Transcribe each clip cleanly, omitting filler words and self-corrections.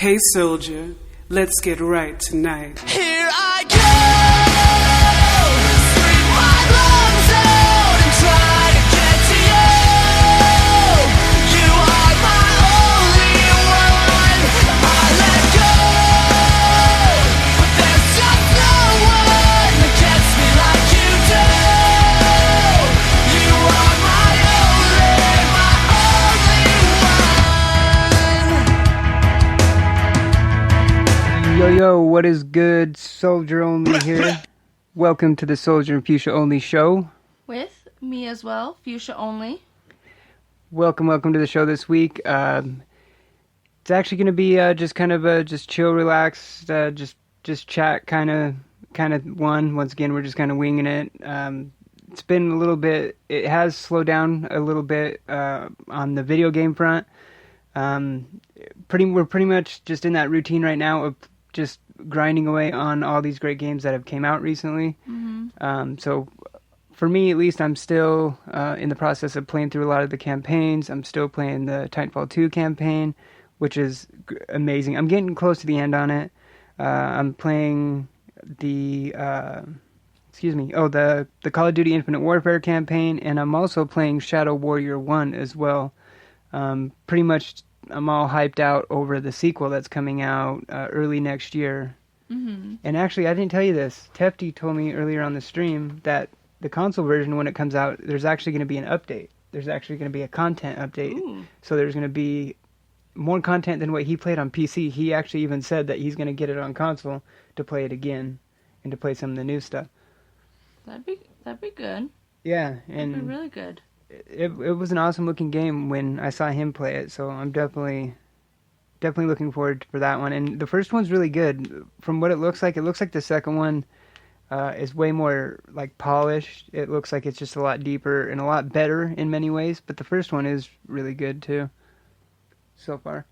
Hey soldier, let's get right tonight. Here I go, scream my lungs out and try to get to you. You are my only one. I let go, but there's just no one that gets me like you do. You are my only one. Yo, yo, what is good? Soldier Only here. Welcome to the Solgr and Fusha Only show. With me as well, Fuchsia only. Welcome to the show this week. It's actually going to be just kind of a just chill, relaxed, just chat kind of one. Once again, we're just kind of winging it. It's been a little bit, it has slowed down a little bit on the video game front. We're pretty much just in that routine right now of just grinding away on all these great games that have came out recently. So for me, at least, I'm still in the process of playing through a lot of the campaigns. I'm still playing the Titanfall 2 campaign, which is amazing. I'm getting close to the end on it. I'm playing the the Call of Duty Infinite Warfare campaign, and I'm also playing Shadow Warrior 1 as well. Pretty much I'm all hyped out over the sequel that's coming out early next year. And actually, I didn't tell you this. Tefty told me earlier on the stream that the console version, when it comes out, there's actually going to be an update. There's actually going to be a content update. Ooh. So there's going to be more content than what he played on PC. He actually even said that he's going to get it on console to play it again and to play some of the new stuff. That'd be good. Yeah, That'd be and really good. it was an awesome looking game when I saw him play it. So I'm definitely looking forward for that one. And the first one's really good. From what it looks like the second one is way more like polished. It looks like it's just a lot deeper and a lot better in many ways. But the first one is really good too, so far.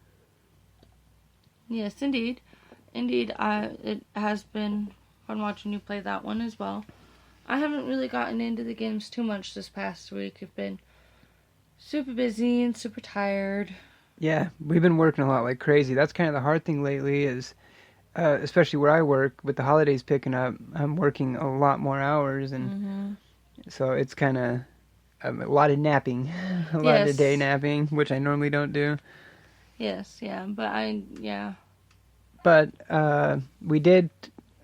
Yes, indeed. It has been fun watching you play that one as well. I haven't really gotten into the games too much this past week. I've been super busy and super tired. Yeah, we've been working a lot like crazy. That's kind of the hard thing lately is, especially where I work, with the holidays picking up, I'm working a lot more hours, and so it's kind of a lot of napping, a lot of day napping, which I normally don't do. Yes, yeah, But we did,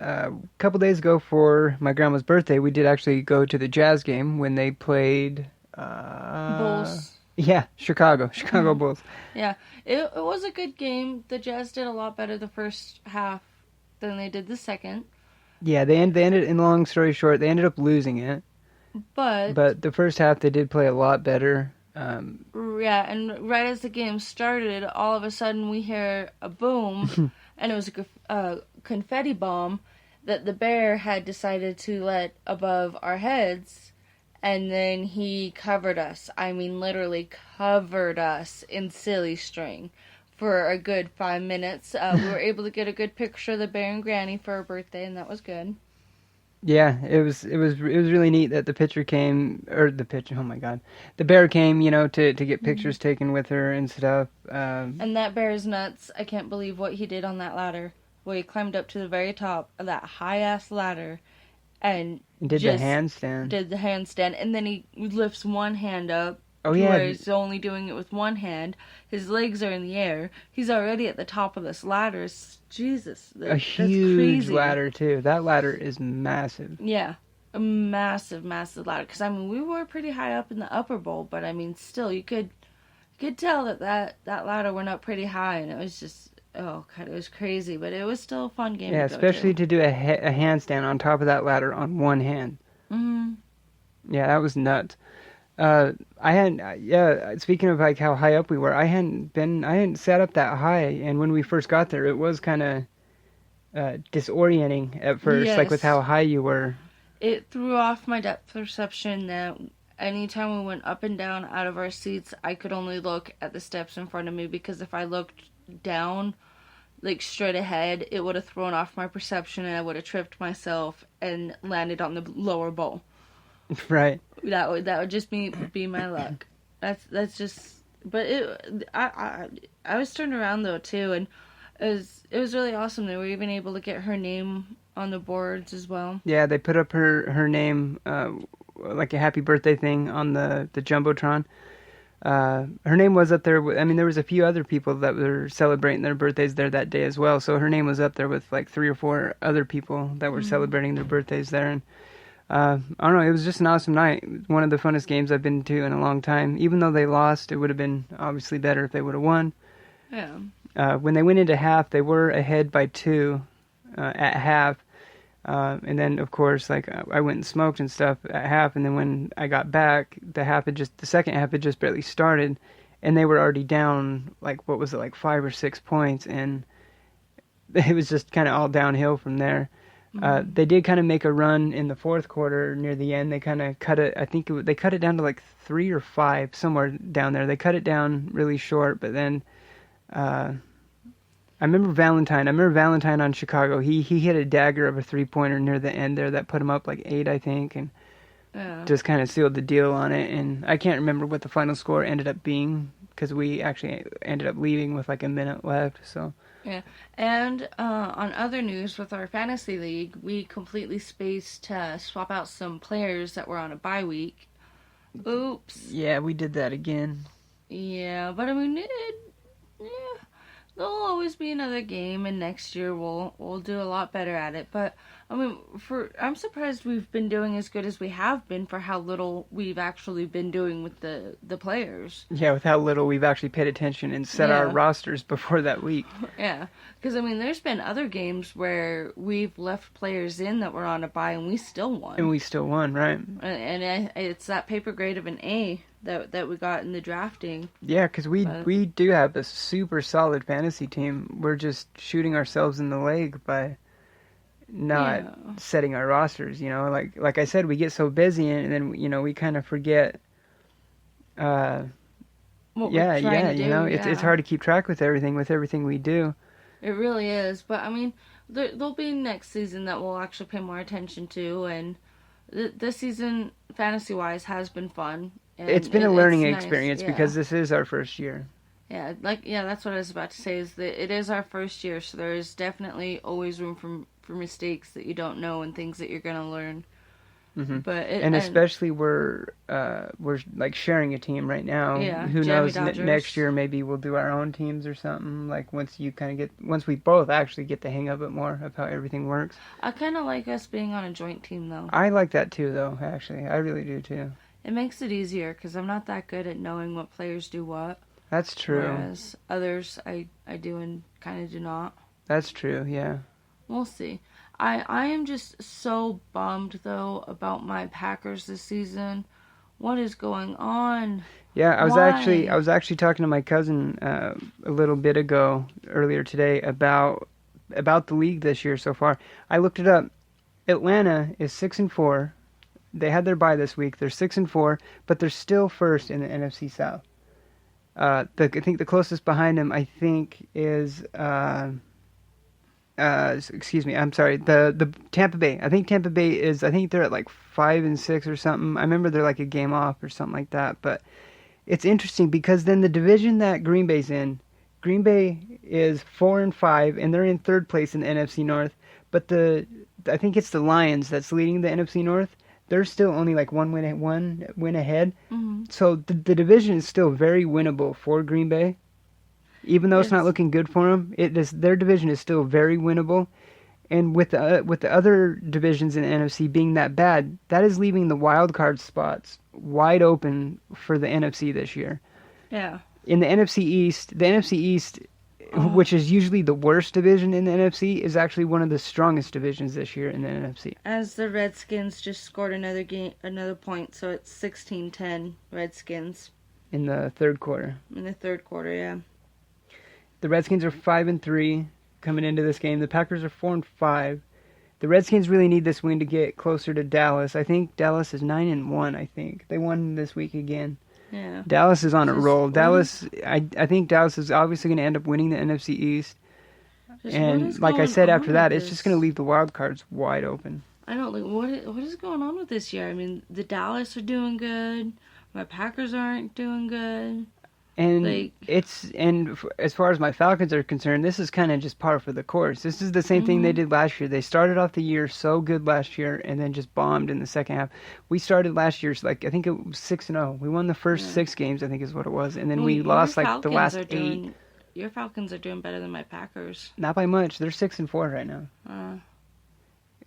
a couple days ago for my grandma's birthday, we did actually go to the Jazz game when they played... Bulls. Yeah, Chicago Bulls. Yeah, it was a good game. The Jazz did a lot better the first half than they did the second. Yeah, they ended, in long story short, they ended up losing it. But the first half they did play a lot better. Yeah, and right as the game started, all of a sudden we hear a boom, and it was a confetti bomb that the bear had decided to let above our heads, and then he covered us. I mean, literally covered us in silly string for a good 5 minutes. We were able to get a good picture of the bear and Granny for her birthday, and that was good. Yeah, it was really neat that the bear came, to get pictures taken with her and stuff. And that bear is nuts. I can't believe what he did on that ladder. Well, he climbed up to the very top of that high-ass ladder and did the handstand. And then he lifts one hand up. Oh, yeah. Where he's only doing it with one hand. His legs are in the air. He's already at the top of this ladder. Jesus. That's huge ladder, too. That ladder is massive. Yeah. A massive, massive ladder. Because, I mean, we were pretty high up in the upper bowl, but, I mean, still, you could tell that ladder went up pretty high, and it was just, oh, God, it was crazy. But it was still a fun game to go especially to do a handstand on top of that ladder on one hand. Yeah, that was nuts. Speaking of like how high up we were, I hadn't sat up that high, and when we first got there, it was kind of disorienting at first, like with how high you were. It threw off my depth perception that anytime we went up and down out of our seats, I could only look at the steps in front of me, because if I looked down, like straight ahead, it would have thrown off my perception, and I would have tripped myself and landed on the lower bowl. Right. That would just be my luck. That's just. But I was turned around though too, and it was really awesome. They were even able to get her name on the boards as well. Yeah, they put up her name, like a happy birthday thing on the Jumbotron. Her name was up there. I mean, there was a few other people that were celebrating their birthdays there that day as well. So her name was up there with like 3 or 4 other people that were celebrating their birthdays there. And I don't know, it was just an awesome night. One of the funnest games I've been to in a long time. Even though they lost, it would have been obviously better if they would have won. Yeah. When they went into half, they were ahead by 2 at half. And then, of course, like I went and smoked and stuff at half, and then when I got back, the second half had just barely started, and they were already down like what was it, like 5 or 6 points, and it was just kind of all downhill from there. They did kind of make a run in the fourth quarter near the end. They kind of cut it. I think they cut it down to like 3 or 5 somewhere down there. They cut it down really short, but then. I remember Valentine on Chicago. He hit a dagger of a 3-pointer near the end there that put him up like 8, I think, and just kind of sealed the deal on it. And I can't remember what the final score ended up being because we actually ended up leaving with like a minute left. So Yeah. And on other news with our fantasy league, we completely spaced to swap out some players that were on a bye week. Oops. yeah, we did that again. Yeah, but I mean, there'll always be another game, and next year we'll do a lot better at it. But I mean, I'm surprised we've been doing as good as we have been for how little we've actually been doing with the players. Yeah, with how little we've actually paid attention and set our rosters before that week. Yeah, because I mean, there's been other games where we've left players in that were on a bye, and we still won. And we still won, right? And it's that paper grade of an A that we got in the drafting. Yeah, because we do have a super solid fantasy team. We're just shooting ourselves in the leg by not setting our rosters. You know, like I said, we get so busy, and then we kind of forget. What we're trying to do, you know, it's hard to keep track with everything we do. It really is, but I mean, there'll be next season that we'll actually pay more attention to, and this season, fantasy-wise, has been fun. And it's been a learning nice, experience because this is our first year. Yeah, that's what I was about to say, is that it is our first year, so there is definitely always room for mistakes that you don't know and things that you're going to learn. Mm-hmm. But especially we're like sharing a team right now. Yeah, who Jammy knows? Next year maybe we'll do our own teams or something. Like once we both actually get the hang of it more of how everything works. I kind of like us being on a joint team though. I like that too, though. Actually, I really do too. It makes it easier because I'm not that good at knowing what players do what. That's true. Whereas others I do and kind of do not. That's true. Yeah. We'll see. I am just so bummed, though, about my Packers this season. What is going on? Yeah, I Why? was actually talking to my cousin a little bit ago, earlier today, about the league this year so far. I looked it up. Atlanta is 6-4. They had their bye this week. They're 6-4, but they're still first in the NFC South. I think the closest behind them, is. Excuse me, I'm sorry. The Tampa Bay. I think Tampa Bay is. I think they're at like 5-6 or something. I remember they're like a game off or something like that. But it's interesting because then the division that Green Bay's in, Green Bay is 4-5, and they're in third place in the NFC North. But I think it's the Lions that's leading the NFC North. They're still only like one win ahead. Mm-hmm. So the division is still very winnable for Green Bay. Even though it's not looking good for them, their division is still very winnable. And with the other divisions in the NFC being that bad, that is leaving the wild card spots wide open for the NFC this year. Yeah. In the NFC East, which is usually the worst division in the NFC, is actually one of the strongest divisions this year in the NFC. As the Redskins just scored another point, so it's 16-10 Redskins. In the third quarter. In the third quarter, yeah. The Redskins are 5-3 coming into this game. The Packers are 4-5. The Redskins really need this win to get closer to Dallas. I think Dallas is 9-1. I think they won this week again. Yeah. Dallas is on a roll. Dallas, I think Dallas is obviously going to end up winning the NFC East. And like I said, after that, it's just going to leave the wild cards wide open. I know, like what is going on with this year? I mean, the Dallas are doing good. My Packers aren't doing good. And as far as my Falcons are concerned, this is kind of just par for the course. This is the same thing they did last year. They started off the year so good last year and then just bombed in the second half. We started last year, I think it was 6-0. We won the first 6 games, I think is what it was. And then we lost the last 8. Your Falcons are doing better than my Packers. Not by much. They're 6-4 right now.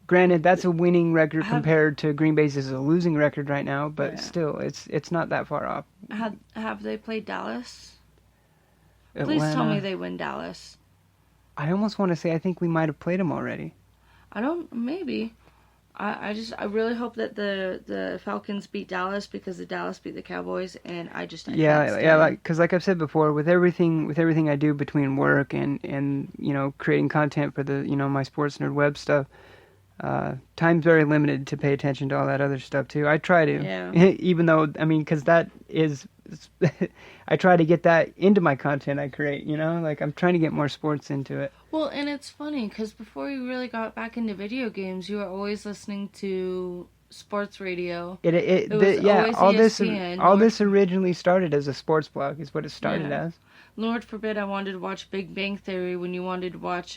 Granted, that's a winning record compared to Green Bay's is a losing record right now, but still, it's not that far off. Have they played Dallas? Atlanta. Please tell me they win Dallas. I almost want to say I think we might have played them already. Maybe. I really hope that the Falcons beat Dallas because the Dallas beat the Cowboys, and I can't stand. Because like I've said before, with everything I do between work and creating content for the my Sports Nerd Web stuff. Time's very limited to pay attention to all that other stuff too. I try to, even though because that is, I try to get that into my content I create. I'm trying to get more sports into it. Well, and it's funny because before you really got back into video games, you were always listening to sports radio. All this originally started as a sports blog. Is what it started as. Lord forbid I wanted to watch Big Bang Theory when you wanted to watch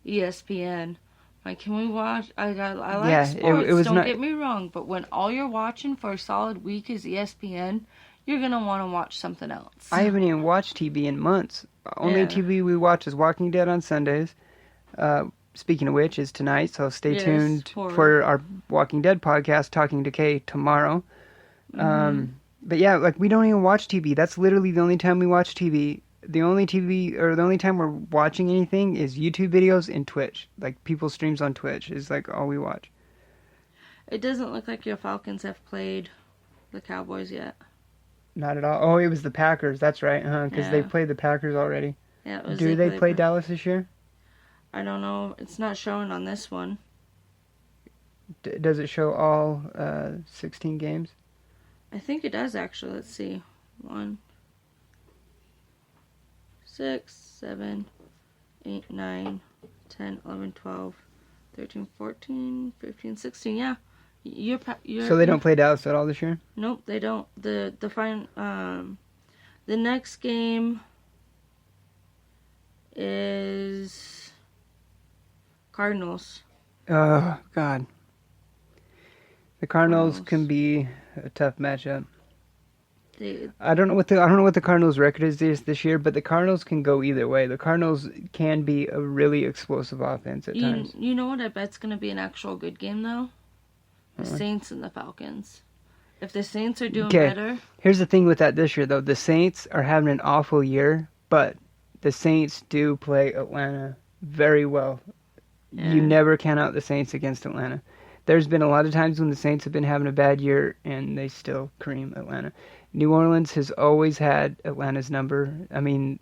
ESPN. Like, can we watch? I like sports, don't get me wrong, but when all you're watching for a solid week is ESPN, you're going to want to watch something else. I haven't even watched TV in months. Only TV we watch is Walking Dead on Sundays. Speaking of which, is tonight, so stay tuned for our Walking Dead podcast, Talking Decay, tomorrow. But yeah, we don't even watch TV. That's literally the only time we watch TV. The only time we're watching anything is YouTube videos and Twitch. People's streams on Twitch is all we watch. It doesn't look like your Falcons have played the Cowboys yet. Not at all. Oh, it was the Packers. That's right, because they played the Packers already. Yeah, Do they play Dallas this year? I don't know. It's not showing on this one. Does it show all 16 games? I think it does, actually. Let's see. 1, 6, 7, 8, 9, 10, 11, 12, 13, 14, 15, 16. Yeah. So they don't play Dallas at all this year? Nope, they don't. The next game is Cardinals. Oh God. The Cardinals can be a tough matchup. I don't know what the Cardinals' record is this year, but the Cardinals can go either way. The Cardinals can be a really explosive offense at times. You know what I bet's going to be an actual good game, though? The Saints and the Falcons. If the Saints are doing better... Here's the thing with that this year, though. The Saints are having an awful year, but the Saints do play Atlanta very well. Yeah. You never count out the Saints against Atlanta. There's been a lot of times when the Saints have been having a bad year, and they still cream Atlanta. New Orleans has always had Atlanta's number.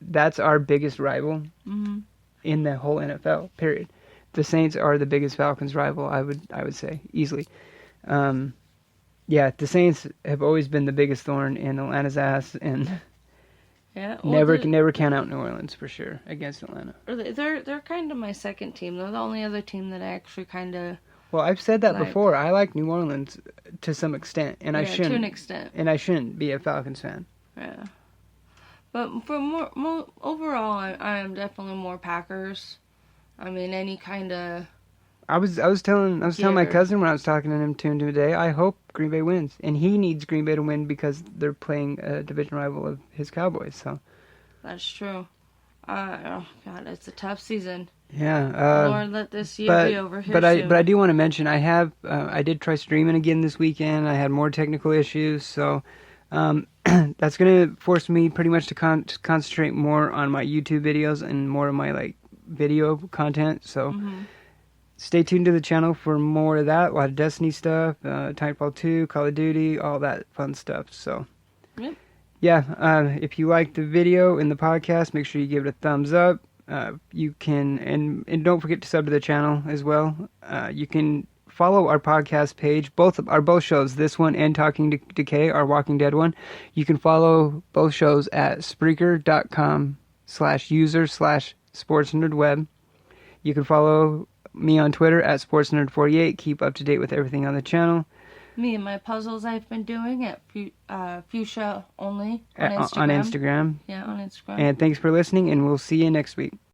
That's our biggest rival in the whole NFL, period. The Saints are the biggest Falcons rival, I would say, easily. The Saints have always been the biggest thorn in Atlanta's ass, and never count out New Orleans for sure against Atlanta. They're kind of my second team. They're the only other team that I actually kind of... Well, I've said that before. I like New Orleans to some extent, and I shouldn't. To an extent. And I shouldn't be a Falcons fan. Yeah, but for more overall, I am definitely more Packers. Any kind of. I was telling my cousin when I was talking to him today. I hope Green Bay wins, and he needs Green Bay to win because they're playing a division rival of his Cowboys. So. That's true. Oh God, it's a tough season. Yeah. Lord, let this year be over here soon. But I do want to mention I did try streaming again this weekend. I had more technical issues, so that's going to force me pretty much to concentrate more on my YouTube videos and more of my video content. So stay tuned to the channel for more of that. A lot of Destiny stuff, Titanfall 2, Call of Duty, all that fun stuff. So. Yep. Yeah, if you like the video and the podcast, make sure you give it a thumbs up. You can, and don't forget to sub to the channel as well. You can follow our podcast page, both shows, this one and Talking Decay, our Walking Dead one. You can follow both shows at Spreaker.com/user/sportsnerdweb. You can follow me on Twitter at sportsnerd48. Keep up to date with everything on the channel. Me and my puzzles I've been doing at Fusha only on On Instagram. Instagram. Yeah, on Instagram. And thanks for listening, and we'll see you next week.